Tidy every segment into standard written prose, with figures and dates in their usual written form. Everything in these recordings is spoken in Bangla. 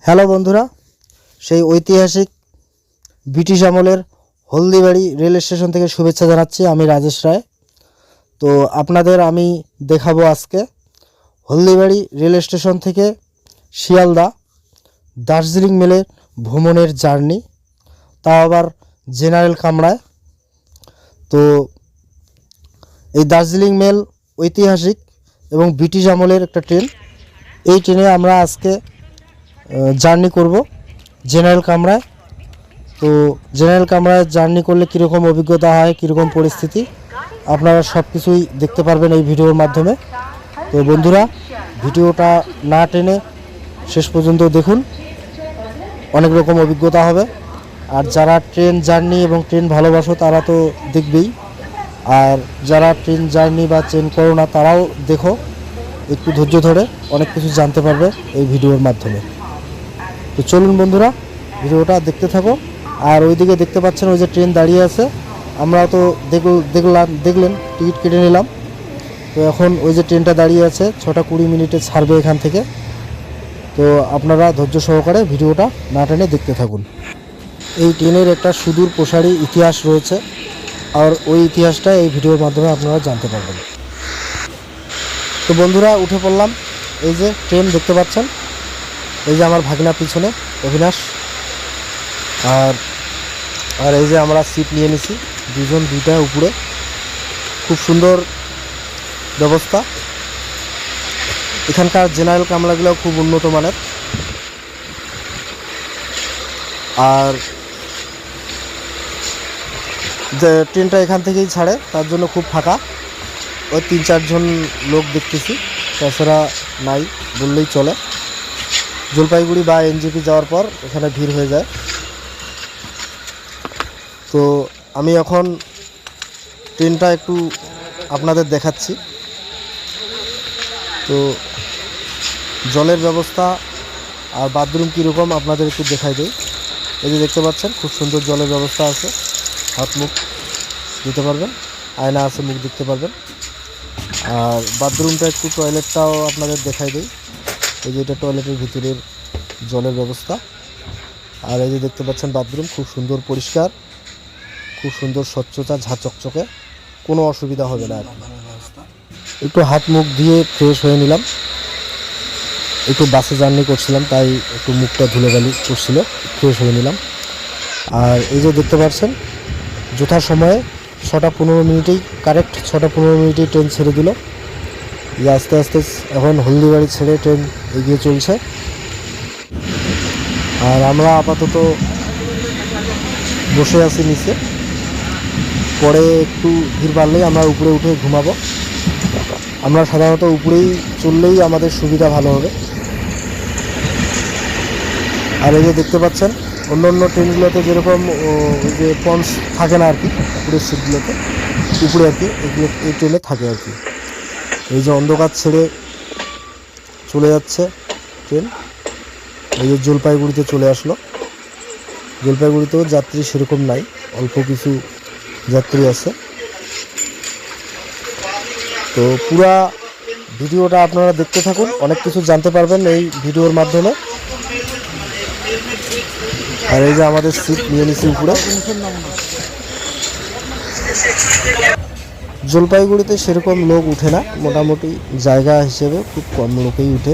হ্যালো বন্ধুরা, সেই ঐতিহাসিক ব্রিটিশ আমলের হলদিবাড়ি রেল স্টেশন থেকে শুভেচ্ছা জানাচ্ছি। আমি রাজেশ রায়। তো আপনাদের আমি দেখাবো আজকে হলদিবাড়ি রেল স্টেশন থেকে শিয়ালদা দার্জিলিং মেলে ভ্রমণের জার্নি, তাও আবার জেনারেল কামরায়। তো এই দার্জিলিং মেল ঐতিহাসিক এবং ব্রিটিশ আমলের একটা ট্রেন। এই ট্রেনে আমরা আজকে জার্নি করব জেনারেল কামরায়। তো জেনারেল কামরায় জার্নি করলে কীরকম অভিজ্ঞতা হয়, কীরকম পরিস্থিতি, আপনারা সব কিছুই দেখতে পারবেন এই ভিডিওর মাধ্যমে। তো বন্ধুরা, ভিডিওটা না টেনে শেষ পর্যন্ত দেখুন, অনেক রকম অভিজ্ঞতা হবে। আর যারা ট্রেন জার্নি এবং ট্রেন ভালোবাসো তারা তো দেখবেই, আর যারা ট্রেন জার্নি বা ট্রেন করো না তারাও দেখো, একটু ধৈর্য ধরে অনেক কিছু জানতে পারবে এই ভিডিওর মাধ্যমে। তো চলুন বন্ধুরা, ভিডিওটা দেখতে থাকো। আর ওইদিকে দেখতে পাচ্ছেন ওই যে ট্রেন দাঁড়িয়ে আছে, আমরা তো দেখলেন টিকিট কেটে নিলাম। তো এখন ওই যে ট্রেনটা দাঁড়িয়ে আছে 6টা 20 মিনিটে ছাড়বে এখান থেকে। তো আপনারা ধৈর্য সহকারে ভিডিওটা না টেনে দেখতে থাকুন। এই ট্রেনের একটা সুদূর প্রসারী ইতিহাস রয়েছে, আর ওই ইতিহাসটা এই ভিডিওর মাধ্যমে আপনারা জানতে পারবেন। তো বন্ধুরা, উঠে পড়লাম। এই যে ট্রেন দেখতে পাচ্ছেন, এই যে আমার ভাগনা পিছনে অবিনাশ, আর এই যে আমরা সিট নিয়ে নিছি দুজন, দুইটা উপরে। খুব সুন্দর ব্যবস্থা। এখানকার জেনারেল কামরাগুলো খুব উন্নত মানের। আর যে ট্রেনটা এখান থেকেই ছাড়ে তার জন্য খুব ফাঁকা, ওই 3-4 জন লোক দেখতেছি, তাছাড়া নাই বললেই চলে। জলপাইগুড়ি বা এনজেপি যাওয়ার পর এখানে ভিড় হয়ে যায়। তো আমি এখন ট্রেনটা একটু আপনাদের দেখাচ্ছি। তো জলের ব্যবস্থা আর বাথরুম কীরকম আপনাদের একটু দেখাই দিই। এই যে দেখতে পাচ্ছেন খুব সুন্দর জলের ব্যবস্থা আছে, হাত মুখ দিতে পারবেন, আয়না আছে, মুখ দেখতে পারবেন। আর বাথরুমটা একটু, টয়লেটটাও আপনাদের দেখাই দিই। এই যে এটা টয়লেটের ভিতরের জলের ব্যবস্থা। আর এই যে দেখতে পাচ্ছেন বাথরুম খুব সুন্দর পরিষ্কার, খুব সুন্দর স্বচ্ছতা, ঝাঁচকচকে, কোনো অসুবিধা হবে না। একটু হাত মুখ দিয়ে ফ্রেশ হয়ে নিলাম। একটু বাসে জার্নি করছিলাম, তাই একটু মুখটা ধুলোবালি করছিল, ফ্রেশ হয়ে নিলাম। আর এই যে দেখতে পাচ্ছেন যথা সময়ে 6টা 15 মিনিটেই, কারেক্ট 6টা 15 মিনিটেই ট্রেন ছেড়ে দিল। যে আস্তে আস্তে এখন হলদিবাড়ি ছেড়ে ট্রেন এগিয়ে চলছে। আর আমরা আপাতত বসে আছি নিচে, পরে একটু ভিড় বাড়লেই আমরা উপরে উঠে ঘুমাবো। আমরা সাধারণত উপরেই চললেই আমাদের সুবিধা ভালো হবে। আর এই যে দেখতে পাচ্ছেন অন্য অন্য ট্রেনগুলোতে যেরকম ওই যে পন্স থাকে না আর কি, উপরের সিটগুলোতে, উপরে আর কি এগুলো এই ট্রেনে থাকে আর কি। এই যে অন্ধকার ছেড়ে চলে যাচ্ছে ট্রেন। এই যে জলপাইগুড়িতে চলে আসলো। জলপাইগুড়িতেও যাত্রী সেরকম নাই, অল্প কিছু যাত্রী আছে। তো পুরা ভিডিওটা আপনারা দেখতে থাকুন, অনেক কিছু জানতে পারবেন এই ভিডিওর মাধ্যমে। আর এই যে আমাদের সিট নিয়ে নিছি উপরে। জলপাইগুড়িতে সেরকম লোক উঠে না, মোটামুটি জায়গা হিসেবে খুব কম লোকেই উঠে।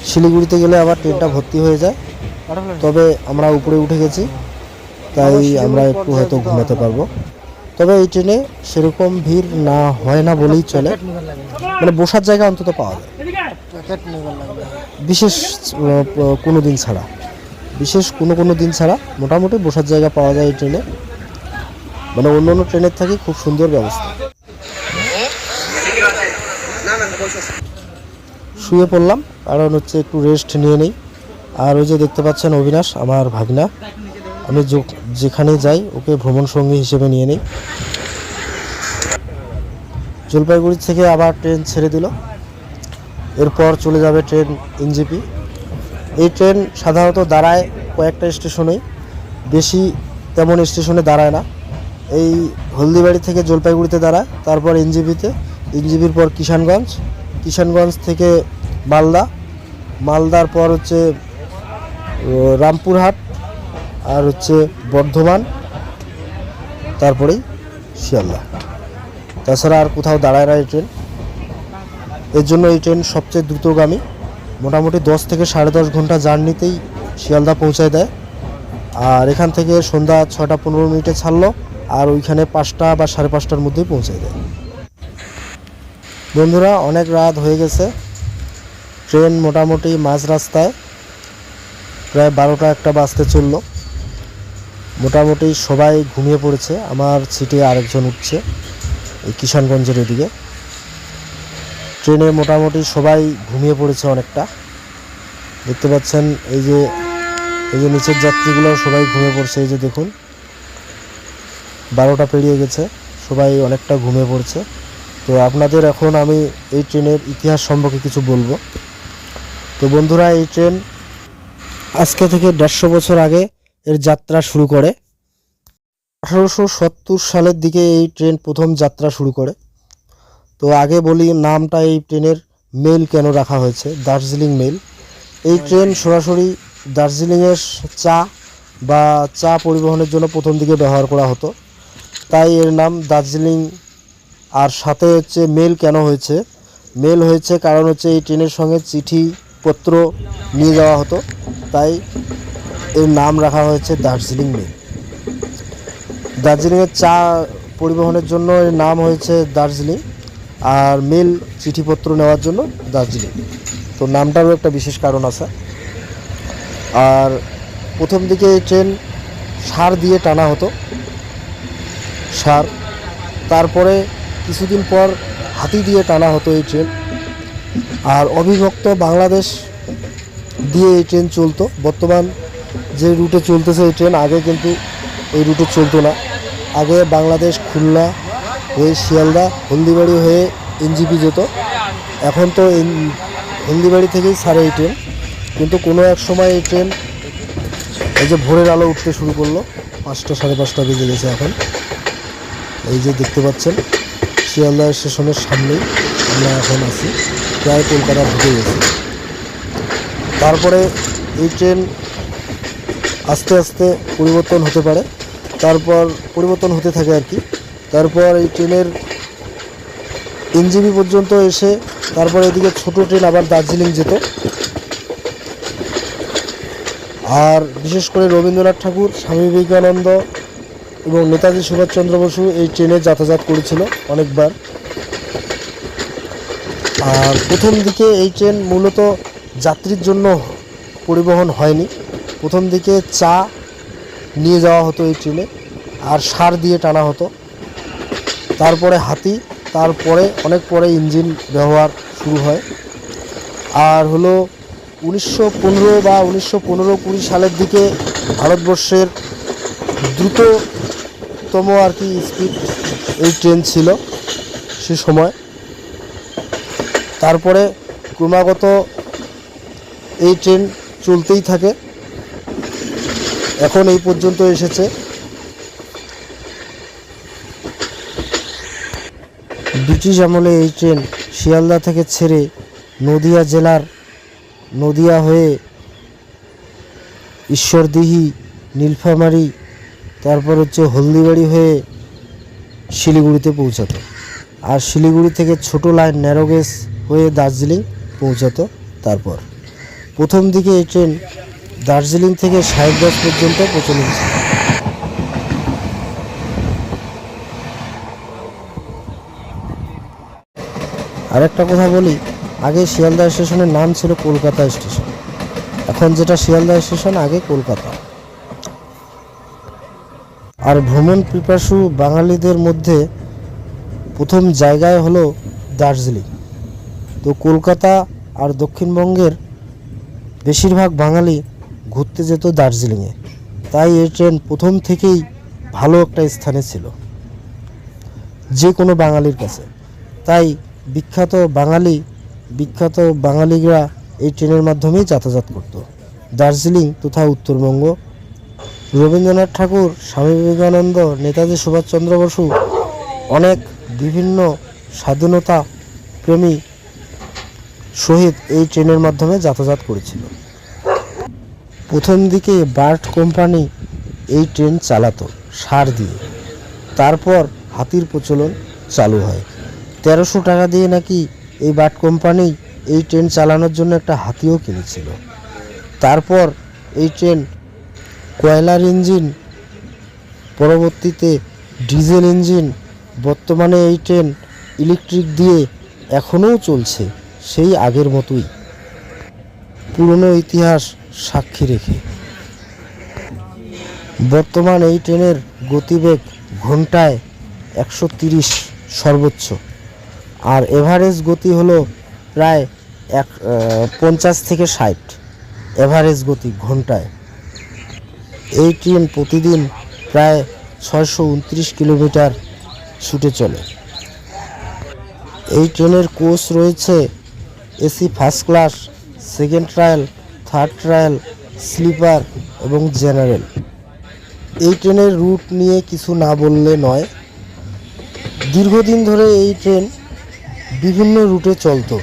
শিলিগুড়িতে গেলে আবার ট্রেনটা ভর্তি হয়ে যায়। তবে আমরা উপরে উঠে গেছি, তাই আমরা একটু হয়তো ঘুমাতে পারবো। তবে এই ট্রেনে সেরকম ভিড় না হয় না বলেই চলে, মানে বসার জায়গা অন্তত পাওয়া যায় বিশেষ কোনো দিন ছাড়া, মোটামুটি বসার জায়গা পাওয়া যায় এই ট্রেনে। মানে অন্য অন্য ট্রেনের থেকে খুব সুন্দর ব্যবস্থা। শুয়ে পড়লাম, কারণ হচ্ছে একটু রেস্ট নিয়ে নেই। আর ওই যে দেখতে পাচ্ছেন অবিনাশ আমার ভাগনা, আমি যেখানে যাই ওকে ভ্রমণ সঙ্গী হিসেবে নিয়ে নিই। জলপাইগুড়ি থেকে আবার ট্রেন ছেড়ে দিল, এরপর চলে যাবে ট্রেন এনজেপি। এই ট্রেন সাধারণত দাঁড়ায় কয়েকটা স্টেশনেই, বেশি তেমন স্টেশনে দাঁড়ায় না। এই হলদিবাড়ি থেকে জলপাইগুড়িতে দাঁড়ায়, তারপর এনজেপিতে, এনজেপির পর কিষানগঞ্জ, কিষানগঞ্জ থেকে মালদা, মালদার পর হচ্ছে রামপুরহাট, আর হচ্ছে বর্ধমান, তারপরেই শিয়ালদা। তাছাড়া আর কোথাও দাঁড়ায় না এই ট্রেন। এর জন্য এই ট্রেন সবচেয়ে দ্রুতগামী, মোটামুটি 10 থেকে 10.5 ঘন্টা জার্নিতেই শিয়ালদা পৌঁছায় দেয়। আর এখান থেকে সন্ধ্যা 6টা 15 মিনিটে ছাড়লো, আর ওইখানে 5টা বা 5:30টার মধ্যেই পৌঁছায় দেয়। বন্ধুরা, অনেক রাত হয়ে গেছে, ট্রেন মোটামুটি মাঝ রাস্তায় প্রায় 12টা 1টা বাজতে চললো। মোটামুটি সবাই ঘুমিয়ে পড়েছে, আমার সিটে আরেকজন উঠছে এই কিষানগঞ্জের এদিকে। ট্রেনে মোটামুটি সবাই ঘুমিয়ে পড়েছে অনেকটা, দেখতে পাচ্ছেন। এই যে নিচের যাত্রীগুলোও সবাই ঘুমিয়ে পড়ছে, এই যে দেখুন 12টা পেরিয়ে গেছে, সবাই অনেকটা ঘুমিয়ে পড়ছে। তো আপনাদের এখন আমি এই ট্রেনের ইতিহাস সম্পর্কে কিছু বলবো। তো বন্ধুরা, এই ট্রেন আজকে থেকে 150 বছর আগে এর যাত্রা শুরু করে। 1870 সালের দিকে এই ট্রেন প্রথম যাত্রা শুরু করে। তো আগে বলি নামটা এই ট্রেনের মেল কেন রাখা হয়েছে, দার্জিলিং মেল। এই ট্রেন সরাসরি দার্জিলিংয়ের চা পরিবহনের জন্য প্রথম দিকে ব্যবহার করা হতো, তাই এর নাম দার্জিলিং। আর সাথে হচ্ছে মেল কেন হয়েছে, মেল হয়েছে কারণ হচ্ছে এই ট্রেনের সঙ্গে চিঠিপত্র নিয়ে যাওয়া হতো, তাই এর নাম রাখা হয়েছে দার্জিলিং মেল। দার্জিলিংয়ের চা পরিবহনের জন্য এর নাম হয়েছে দার্জিলিং, আর মেল চিঠিপত্র নেওয়ার জন্য দার্জিলিং। তো নামটারও একটা বিশেষ কারণ আছে। আর প্রথম দিকে এই ট্রেন সার দিয়ে টানা হতো, সার। তারপরে কিছুদিন পর হাতি দিয়ে টানা হতো এই ট্রেন। আর অবিভক্ত বাংলাদেশ দিয়ে এই ট্রেন চলতো। বর্তমান যে রুটে চলতেছে এই ট্রেন, আগে কিন্তু এই রুটে চলতো না। আগে বাংলাদেশ খুলনা হয়ে শিয়ালদা, হলদিবাড়ি হয়ে এনজেপি যেত। এখন তো হলদিবাড়ি থেকেই ছাড়ে এই ট্রেন, কিন্তু কোনো এক সময় এই ট্রেন এই যে ভোরের আলো উঠতে শুরু করলো, 5টা 5:30 বেজে গেছে এখন। এই যে দেখতে পাচ্ছেন শিয়ালদা স্টেশনের সামনেই আমরা এখন আছি, প্রায় কলকাতা ঢুকে গেছি। তারপরে এই ট্রেন আস্তে আস্তে পরিবর্তন হতে পারে, তারপর পরিবর্তন হতে থাকে আর কি। তারপর এই ট্রেনের এনজেপি পর্যন্ত এসে তারপর এদিকে ছোট ট্রেন আবার দার্জিলিং যেত। আর বিশেষ করে রবীন্দ্রনাথ ঠাকুর, স্বামী বিবেকানন্দ এবং নেতাজি সুভাষচন্দ্র বসু এই ট্রেনে যাতায়াত করেছিল অনেকবার। আর প্রথম দিকে এই ট্রেন মূলত যাত্রীর জন্য পরিবহন হয়নি, প্রথম দিকে চা নিয়ে যাওয়া হতো এই ট্রেনে, আর সার দিয়ে টানা হতো। তারপরে হাতি, তারপরে অনেক পরে ইঞ্জিন ব্যবহার শুরু হয়। আর হলো 1915 বা 1915-20 সালের দিকে ভারতবর্ষের দ্রুততম আর কি স্পিড এই ট্রেন ছিল সে সময়। তারপরে ক্রমাগত এই ট্রেন চলতেই থাকে, এখন এই পর্যন্ত এসেছে। ব্রিটিশ আমলে এই ট্রেন শিয়ালদা থেকে ছেড়ে নদিয়া জেলার নদিয়া হয়ে ঈশ্বরদীহি, নীলফামারী, তারপর হচ্ছে হলদিবাড়ি হয়ে শিলিগুড়িতে পৌঁছাতো। আর শিলিগুড়ি থেকে ছোট লাইন ন্যারোগেজ হয়ে দার্জিলিং পৌঁছাতো। তারপর প্রথম দিকে এই ট্রেন দার্জিলিং থেকে সাহেবগঞ্জ পর্যন্ত প্রচলিত ছিল। আরেকটা কথা বলি, আগে শিয়ালদা স্টেশনের নাম ছিল কলকাতা স্টেশন, এখন যেটা শিয়ালদা স্টেশন, আগে কলকাতা। আর ভ্রমণ পিপাসু বাঙালিদের মধ্যে প্রথম জায়গায় হলো দার্জিলিং। তো কলকাতা আর দক্ষিণবঙ্গের বেশিরভাগ বাঙালি ঘুরতে যেত দার্জিলিংয়ে, তাই এই ট্রেন প্রথম থেকেই ভালো একটা স্থানে ছিল যে কোনো বাঙালির কাছে। তাই বিখ্যাত বাঙালিরা এই ট্রেনের মাধ্যমেই যাতায়াত করত দার্জিলিং তথা উত্তরবঙ্গ। রবীন্দ্রনাথ ঠাকুর, স্বামী বিবেকানন্দ, নেতাজি সুভাষচন্দ্র বসু অনেক বিভিন্ন স্বাধীনতা প্রেমী শহীদ এই ট্রেনের মাধ্যমে যাতায়াত করেছিল। প্রথম দিকে বার্ট কোম্পানি এই ট্রেন চালাতো সার দিয়ে, তারপর হাতির প্রচলন চালু হয়। 1300 টাকা দিয়ে নাকি এই বার্ট কোম্পানি এই ট্রেন চালানোর জন্য একটা হাতিও কিনেছিল। তারপর এই ট্রেন কয়লার ইঞ্জিন, পরবর্তীতে ডিজেল ইঞ্জিন, বর্তমানে এই ট্রেন ইলেকট্রিক দিয়ে এখনও চলছে সেই আগের মতোই, পুরনো ইতিহাস সাক্ষী রেখে। বর্তমান এই ট্রেনের গতিবেগ ঘন্টায় 130 সর্বোচ্চ, আর এভারেজ গতি হলো প্রায় 50 থেকে 60 এভারেজ গতি ঘন্টায়। এই ট্রেন প্রতিদিন প্রায় 629 কিলোমিটার ছুটে চলে। এই ট্রেনের কোচ রয়েছে AC first class, second trial, third trial, sleeper এবং জেনারেল। এই ট্রেনের রুট নিয়ে কিছু না বললে নয়। দীর্ঘদিন ধরে এই ট্রেন বিভিন্ন রুটে চলতো,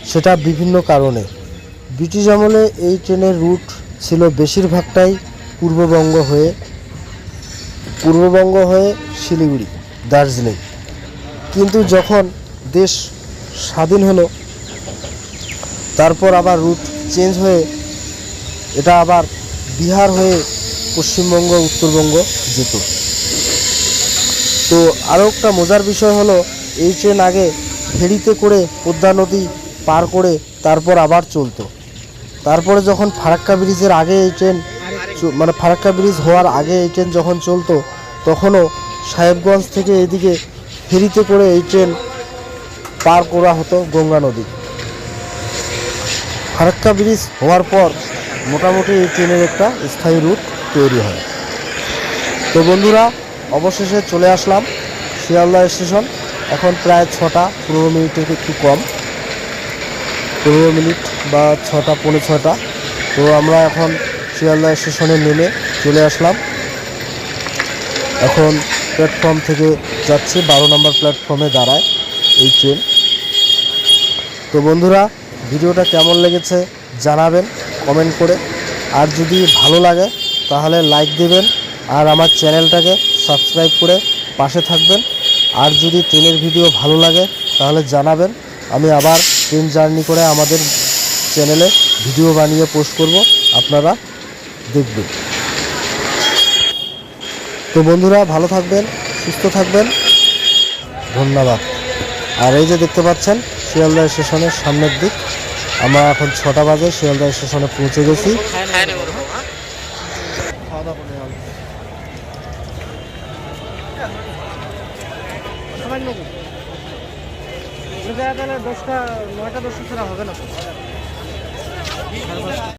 সেটা বিভিন্ন কারণে। ব্রিটিশ আমলে এই ট্রেনের রুট ছিল বেশিরভাগটাই পূর্ববঙ্গ হয়ে শিলিগুড়ি, দার্জিলিং। কিন্তু যখন দেশ স্বাধীন হলো তারপর আবার রুট চেঞ্জ হয়ে এটা আবার বিহার হয়ে পশ্চিমবঙ্গ, উত্তরবঙ্গ যেত। তো আরও একটা মজার বিষয় হলো এই ট্রেন আগে ফেরিতে করে পদ্মা নদী পার করে তারপর আবার চলতো। তারপরে যখন ফারাক্কা ব্রিজের আগে এই ট্রেন ফারাক্কা ব্রিজ হওয়ার আগে এই ট্রেন যখন চলতো তখনও সাহেবগঞ্জ থেকে এদিকে ফেরিতে করে এই ট্রেন পার করা হতো গঙ্গা নদী। ফারাক্কা ব্রিজ হওয়ার পর মোটামুটি এই ট্রেনের একটা স্থায়ী রুট তৈরি হয়। তো বন্ধুরা, অবশেষে চলে আসলাম শিয়ালদা স্টেশন। এখন প্রায় 6টা 15 মিনিটের একটু কম, 15 মিনিট বা 6টা পৌনে 6টা। তো আমরা এখন শিয়ালদা স্টেশনে নেমে চলে আসলাম। এখন প্ল্যাটফর্ম থেকে যাচ্ছি, 12 নম্বর প্ল্যাটফর্মে দাঁড়ায় এই ট্রেন। তো বন্ধুরা, ভিডিওটা কেমন লেগেছে জানাবেন কমেন্ট করে, আর যদি ভালো লাগে তাহলে লাইক দেবেন আর আমার চ্যানেলটাকে সাবস্ক্রাইব করে পাশে থাকবেন। আর যদি ট্রেনের ভিডিও ভালো লাগে তাহলে জানাবেন, আমি আবার ট্রেন জার্নি করে আমাদের চ্যানেলে ভিডিও বানিয়ে পোস্ট করব, আপনারা দেখবেন। তো বন্ধুরা, ভালো থাকবেন, সুস্থ থাকবেন, ধন্যবাদ। আর এই যে দেখতে পাচ্ছেন শিয়ালদা স্টেশনের সামনের দিক, আমরা এখন 6টা বাজে শিয়ালদা স্টেশনে পৌঁছে গেছি।